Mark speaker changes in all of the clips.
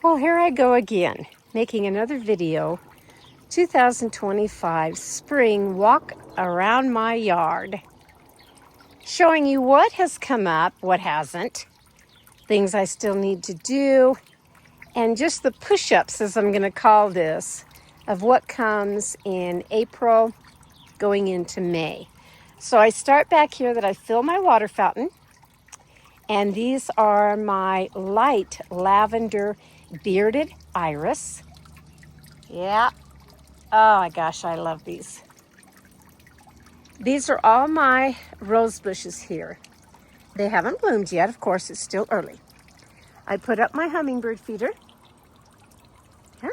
Speaker 1: Well, here I go again, making another video. 2025 spring walk around my yard, showing you what has come up, what hasn't, things I still need to do, and just the push-ups, as I'm going to call this, of what comes in April going into May. So I start back here that I fill my water fountain, and these are my light lavender bearded iris. Yeah. Oh my gosh, I love these. These are all my rose bushes here. They haven't bloomed yet, of course, it's still early. I put up my hummingbird feeder here.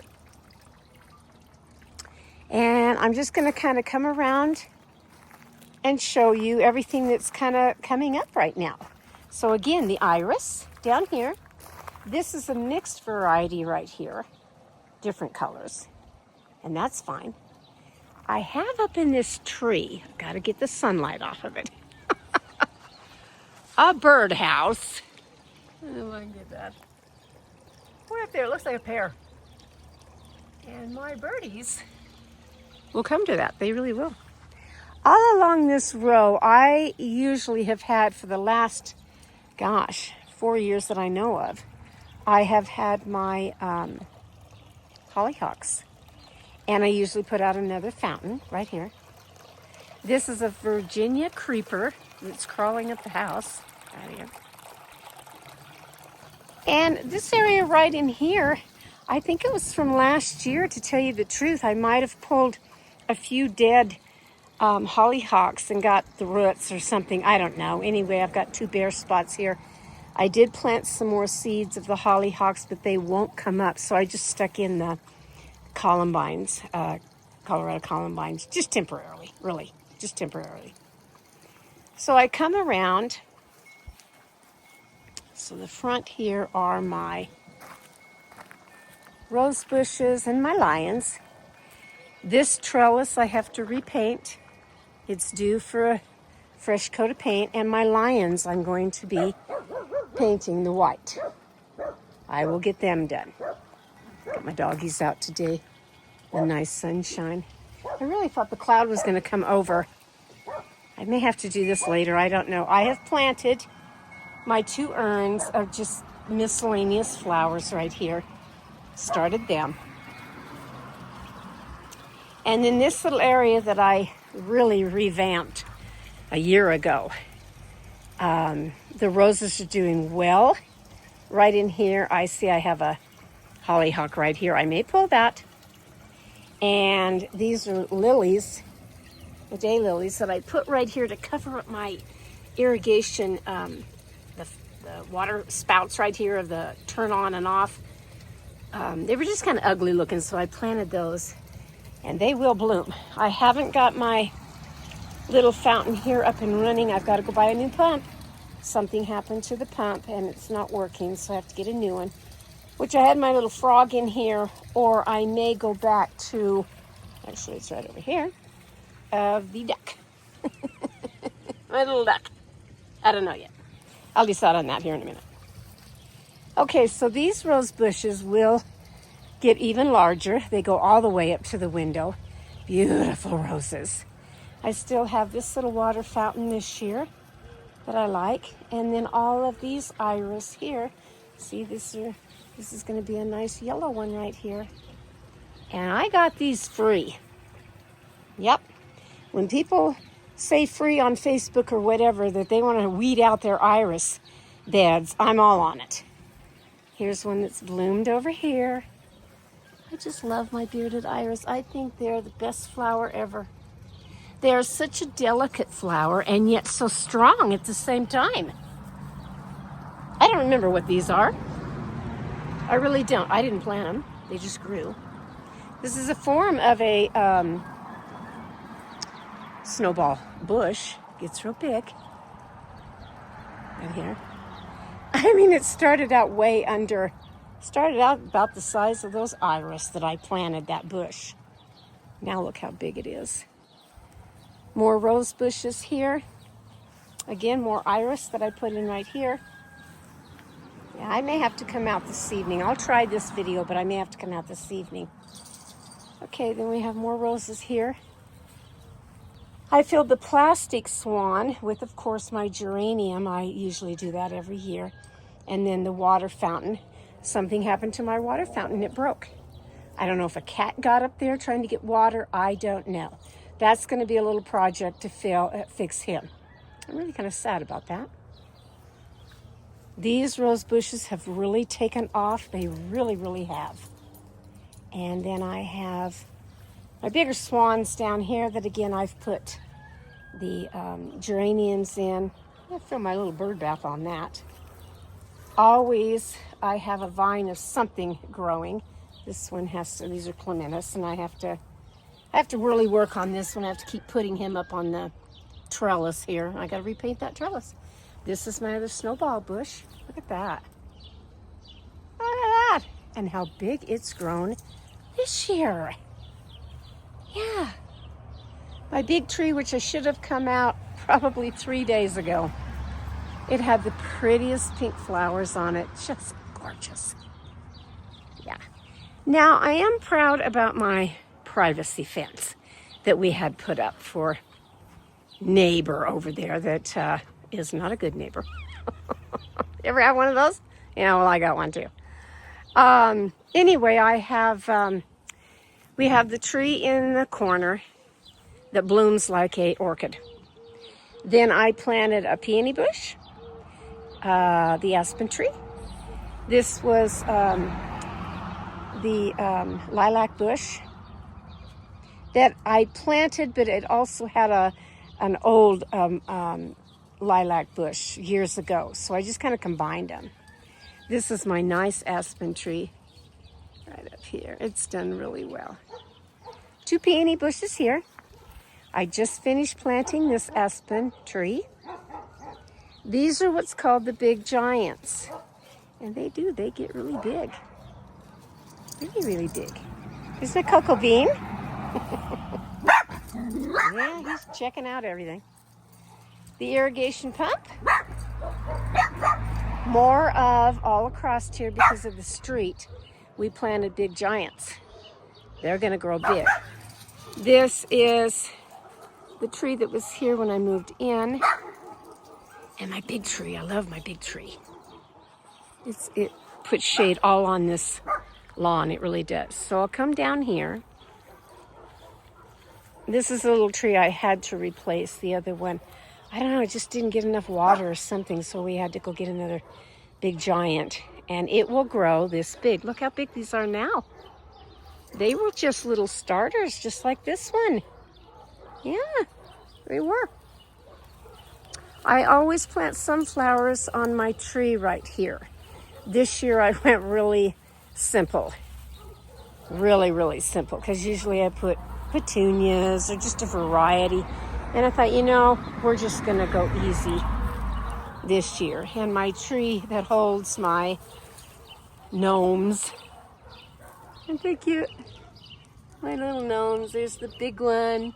Speaker 1: And I'm just gonna kind of come around and show you everything that's kind of coming up right now. So again, the iris down here. This is a mixed variety right here, different colors, and that's fine. I have up in this tree, I've got to get the sunlight off of it, a birdhouse. Oh, I can get that. Way up there, it looks like a pear. And my birdies will come to that. They really will. All along this row, I usually have had for the last, 4 years that I know of, I have had my hollyhocks. And I usually put out another fountain right here. This is a Virginia creeper that's crawling up the house right here. And this area right in here, I think it was from last year, to tell you the truth. I might have pulled a few dead hollyhocks and got the roots or something. I don't know. Anyway, I've got 2 bare spots here. I did plant some more seeds of the hollyhocks, but they won't come up. So I just stuck in the columbines, Colorado columbines, just temporarily, really, just temporarily. So I come around. So the front here are my rose bushes and my lions. This trellis I have to repaint. It's due for a fresh coat of paint. And my lions I'm going to be painting the white. I will get them done. Got my doggies out today. The nice sunshine. I really thought the cloud was going to come over. I may have to do this later. I don't know. I have planted my 2 urns of just miscellaneous flowers right here. Started them. And in this little area that I really revamped a year ago, the roses are doing well. Right in here, I see I have a hollyhock right here. I may pull that. And these are lilies, the day lilies that I put right here to cover up my irrigation, the water spouts right here of the turn on and off. They were just kind of ugly looking, so I planted those, and they will bloom. I haven't got my little fountain here up and running. I've got to go buy a new pump. Something happened to the pump, and it's not working, so I have to get a new one. Which I had my little frog in here, or I may go back to, actually it's right over here, the duck. My little duck. I don't know yet. I'll decide on that here in a minute. Okay, so these rose bushes will get even larger. They go all the way up to the window. Beautiful roses. I still have this little water fountain this year that I like. And then all of these iris here. See, this is going to be a nice yellow one right here. And I got these free. Yep. When people say free on Facebook or whatever, that they want to weed out their iris beds, I'm all on it. Here's one that's bloomed over here. I just love my bearded iris. I think they're the best flower ever. They're such a delicate flower and yet so strong at the same time. I don't remember what these are. I really don't. I didn't plant them. They just grew. This is a form of a snowball bush. Gets real big. Right here. I mean, it started out about the size of those iris that I planted, that bush. Now look how big it is. More rose bushes here. Again, more iris that I put in right here. Yeah, I may have to come out this evening. I'll try this video, but I may have to come out this evening. Okay, then we have more roses here. I filled the plastic swan with, of course, my geranium. I usually do that every year. And then the water fountain. Something happened to my water fountain. It broke. I don't know if a cat got up there trying to get water. I don't know. That's going to be a little project to fix him. I'm really kind of sad about that. These rose bushes have really taken off. They really, really have. And then I have my bigger swans down here that, again, I've put the geraniums in. I'll fill my little bird bath on that. Always, I have a vine of something growing. This one has to, these are clematis, and I have to really work on this one. I have to keep putting him up on the trellis here. I got to repaint that trellis. This is my other snowball bush. Look at that. Look at that. And how big it's grown this year. Yeah. My big tree, which I should have come out probably 3 days ago. It had the prettiest pink flowers on it. Just gorgeous. Yeah. Now, I am proud about my privacy fence that we had put up for neighbor over there that is not a good neighbor. Ever have one of those? Yeah, well, I got one too. Anyway, I have, we have the tree in the corner that blooms like a orchid. Then I planted a peony bush, the aspen tree. This was the lilac bush that I planted, but it also had an old lilac bush years ago. So I just kind of combined them. This is my nice aspen tree right up here. It's done really well. 2 peony bushes here. I just finished planting this aspen tree. These are what's called the big giants. And they get really big. Really, really big. Here's my cocoa bean. Yeah, he's checking out everything. The irrigation pump. More of all across here because of the street. We planted big giants. They're going to grow big. This is the tree that was here when I moved in. And my big tree. I love my big tree. It puts shade all on this lawn. It really does. So I'll come down here. This is a little tree I had to replace. The other one, I don't know, it just didn't get enough water or something, so we had to go get another big giant. And it will grow this big. Look how big these are now. They were just little starters, just like this one. Yeah, they were. I always plant sunflowers on my tree right here. This year I went really simple. Really, really simple, because usually I put petunias or just a variety. And I thought, you know, we're just going to go easy this year. And my tree that holds my gnomes. Aren't they cute? My little gnomes. There's the big one.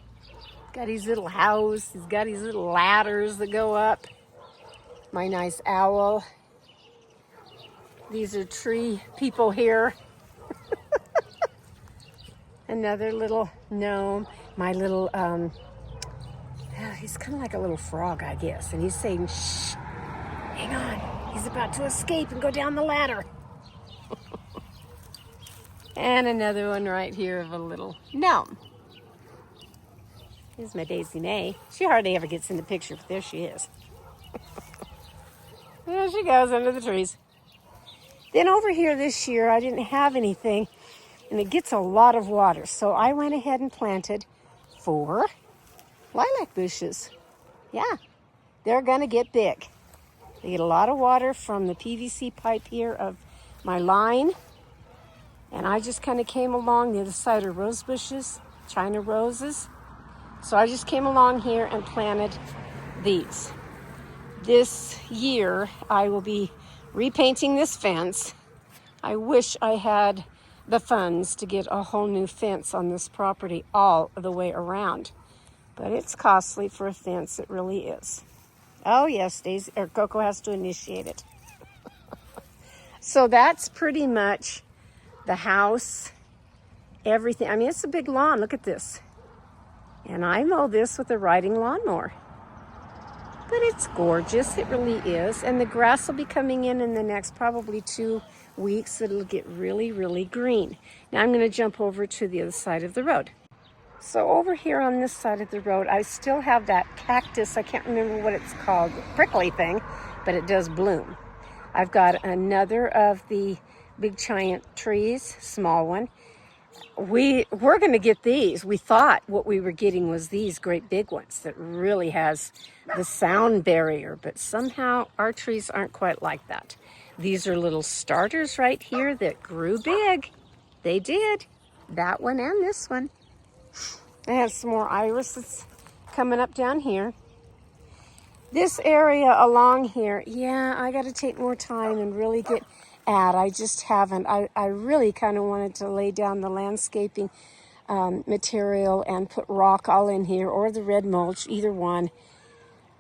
Speaker 1: Got his little house. He's got his little ladders that go up. My nice owl. These are tree people here. Another little gnome. My little, he's kind of like a little frog, I guess. And he's saying, shh, hang on. He's about to escape and go down the ladder. And another one right here of a little gnome. Here's my Daisy May. She hardly ever gets in the picture, but there she is. There she goes under the trees. Then over here this year, I didn't have anything, and it gets a lot of water. So I went ahead and planted 4 lilac bushes. Yeah, they're going to get big. They get a lot of water from the PVC pipe here of my line. And I just kind of came along. The other side are rose bushes, China roses. So I just came along here and planted these. This year, I will be repainting this fence. I wish I had the funds to get a whole new fence on this property all the way around. But it's costly for a fence, it really is. Oh yes, Daisy or Coco has to initiate it. So that's pretty much the house, everything. I mean, it's a big lawn. Look at this. And I mow this with a riding lawnmower. But it's gorgeous. It really is. And the grass will be coming in the next probably 2 weeks. It'll get really, really green. Now I'm going to jump over to the other side of the road. So over here on this side of the road, I still have that cactus. I can't remember what it's called, prickly thing, but it does bloom. I've got another of the big giant trees, small one. We're going to get these. We thought what we were getting was these great big ones that really has the sound barrier, but somehow our trees aren't quite like that. These are little starters right here that grew big. They did. That one and this one. I have some more irises coming up down here. This area along here, yeah, I got to take more time and really get at. I just haven't. I really kind of wanted to lay down the landscaping material and put rock all in here, or the red mulch, either one,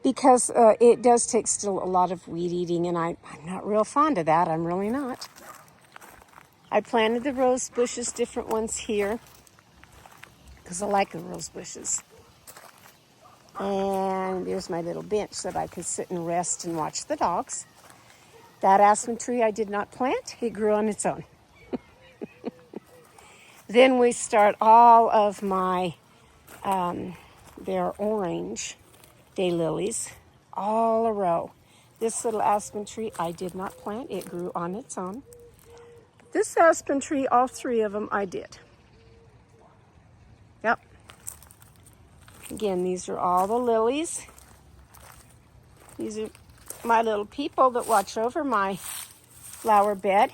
Speaker 1: because it does take still a lot of weed eating, and I'm not real fond of that. I'm really not. I planted the rose bushes, different ones here, because I like the rose bushes. And there's my little bench that I could sit and rest and watch the dogs. That aspen tree I did not plant. It grew on its own. Then we start all of my, they're orange daylilies, all a row. This little aspen tree I did not plant. It grew on its own. This aspen tree, all three of them I did. Yep. Again, these are all the lilies. These are my little people that watch over my flower bed.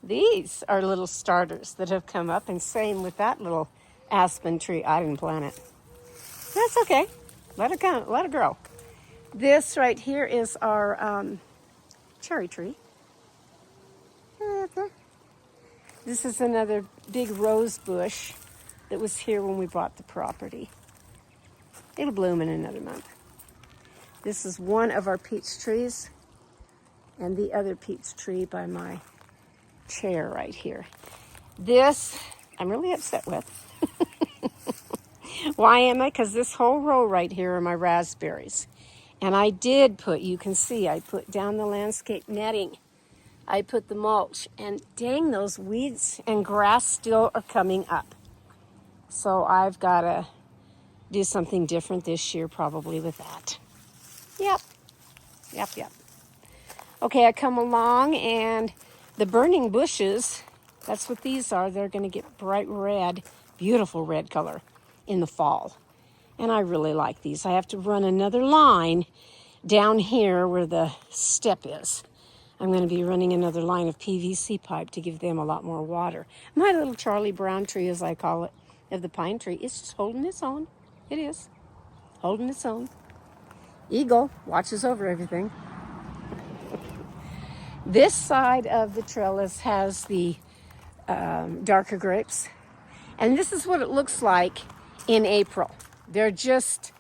Speaker 1: These are little starters that have come up, and same with that little aspen tree. I didn't plant it. That's okay. Let it come. Let it grow. This right here is our cherry tree. This is another big rose bush that was here when we bought the property. It'll bloom in another month. This is one of our peach trees, and the other peach tree by my chair right here. This I'm really upset with. Why am I? Because this whole row right here are my raspberries. And I did put, you can see, I put down the landscape netting. I put the mulch, and dang, those weeds and grass still are coming up. So I've got to do something different this year probably with that. Yep. Okay, I come along, and the burning bushes, that's what these are. They're going to get bright red, beautiful red color in the fall. And I really like these. I have to run another line down here where the step is. I'm going to be running another line of PVC pipe to give them a lot more water. My little Charlie Brown tree, as I call it, of the pine tree, is just holding its own. It is. Holding its own. Eagle watches over everything. This side of the trellis has the darker grapes. And this is what it looks like in April. They're just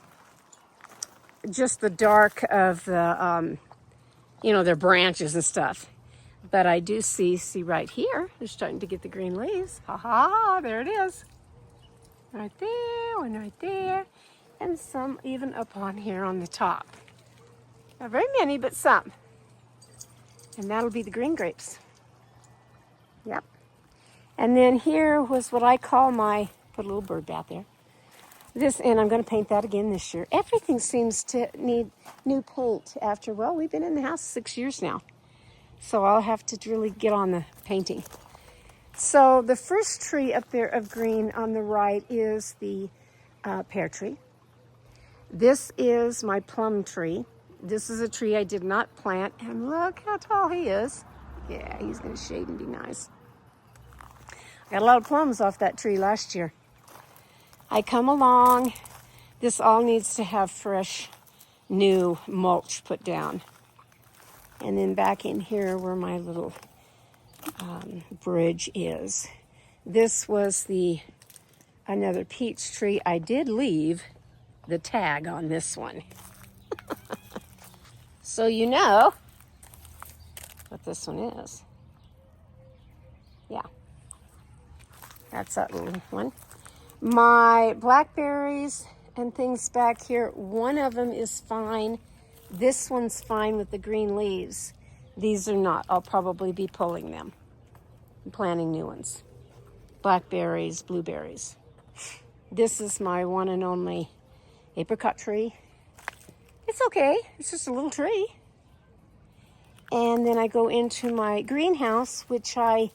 Speaker 1: the dark of the, their branches and stuff. But I do see right here, they're starting to get the green leaves. Ha, there it is. Right there, one right there. And some even up on here on the top. Not very many, but some. And that'll be the green grapes. Yep. And then here was what I call put a little bird bath there. And I'm going to paint that again this year. Everything seems to need new paint after, well, we've been in the house 6 years now. So I'll have to really get on the painting. So the first tree up there of green on the right is the pear tree. This is my plum tree. This is a tree I did not plant, and look how tall he is. Yeah, he's going to shade and be nice. I got a lot of plums off that tree last year. I come along. This all needs to have fresh, new mulch put down. And then back in here where my little bridge is. This was another peach tree. I did leave the tag on this one. So what this one is. Yeah, that's that little one. My blackberries and things back here, one of them is fine. This one's fine with the green leaves. These are not. I'll probably be pulling them and planting new ones. Blackberries, blueberries. This is my one and only apricot tree. It's okay. It's just a little tree. And then I go into my greenhouse, which I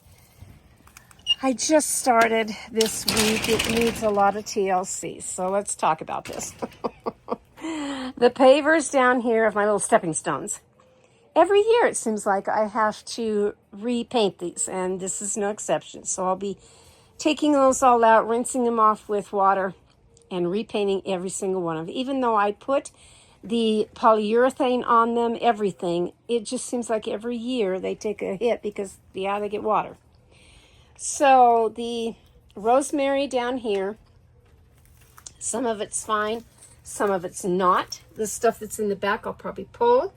Speaker 1: just started this week. It needs a lot of TLC, so let's talk about this. The pavers down here of my little stepping stones. Every year it seems like I have to repaint these, and this is no exception. So I'll be taking those all out, rinsing them off with water, and repainting every single one of them. Even though I put the polyurethane on them, everything, it just seems like every year they take a hit because, yeah, they get water. So the rosemary down here, some of it's fine, some of it's not. The stuff that's in the back I'll probably pull.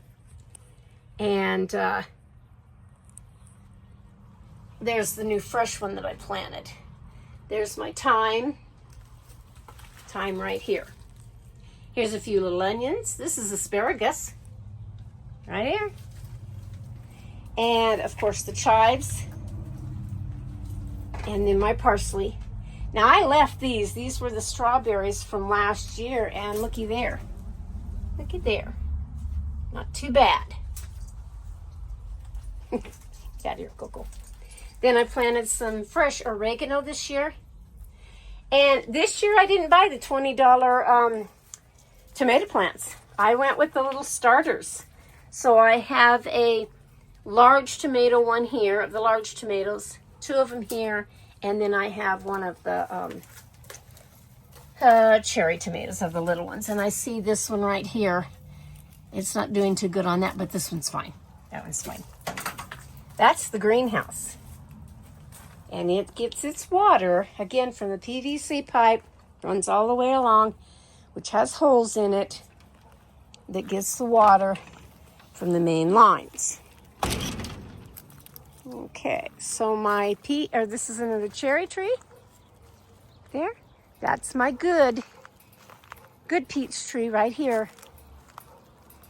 Speaker 1: And there's the new fresh one that I planted. There's my thyme right here. Here's a few little onions. This is asparagus right here. And of course the chives. And then my parsley. Now I left these. These were the strawberries from last year, and looky there. Looky there. Not too bad. Get out of here, Coco. Then I planted some fresh oregano this year. And this year I didn't buy the $20 tomato plants. I went with the little starters. So I have a large tomato one here, of the large tomatoes, two of them here, and then I have one of the cherry tomatoes of the little ones. And I see this one right here. It's not doing too good on that, but this one's fine. That one's fine. That's the greenhouse. And it gets its water, again, from the PVC pipe, runs all the way along, which has holes in it, that gets the water from the main lines. Okay, so my this is another cherry tree. There. That's my good peach tree right here.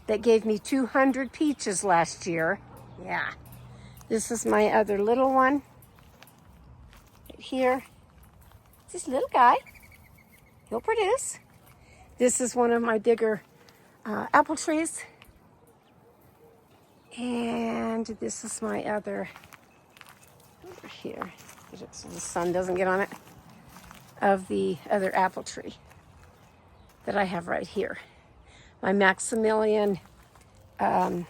Speaker 1: That gave me 200 peaches last year. Yeah. This is my other little one. Right here. This little guy. He'll produce. This is one of my bigger apple trees. And this is my other, over here, so the sun doesn't get on it, of the other apple tree that I have right here. My Maximilian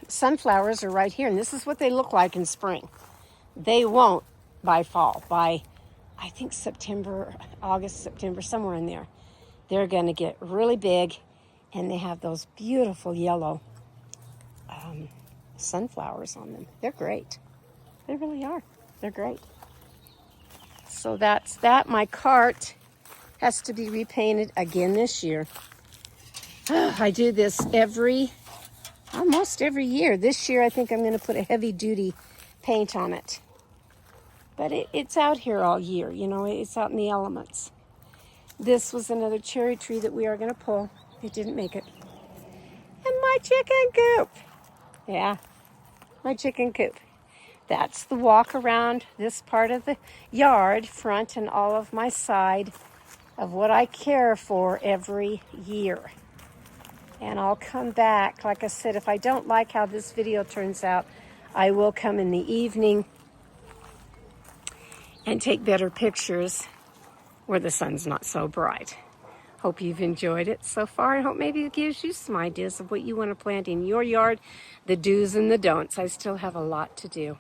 Speaker 1: sunflowers are right here, and this is what they look like in spring. They won't by fall. By, I think, September, August, September, somewhere in there. They're going to get really big, and they have those beautiful yellow sunflowers on them. They're great. They really are. They're great. So that's that. My cart has to be repainted again this year. I do this almost every year. This year I think I'm going to put a heavy duty paint on it. But it's out here all year, you know, it's out in the elements. This was another cherry tree that we are going to pull. It didn't make it. And my chicken coop. Yeah, my chicken coop. That's the walk around this part of the yard, front and all of my side, of what I care for every year. And I'll come back. Like I said, if I don't like how this video turns out, I will come in the evening and take better pictures where the sun's not so bright. Hope you've enjoyed it so far, and hope maybe it gives you some ideas of what you want to plant in your yard, the do's and the don'ts. I still have a lot to do.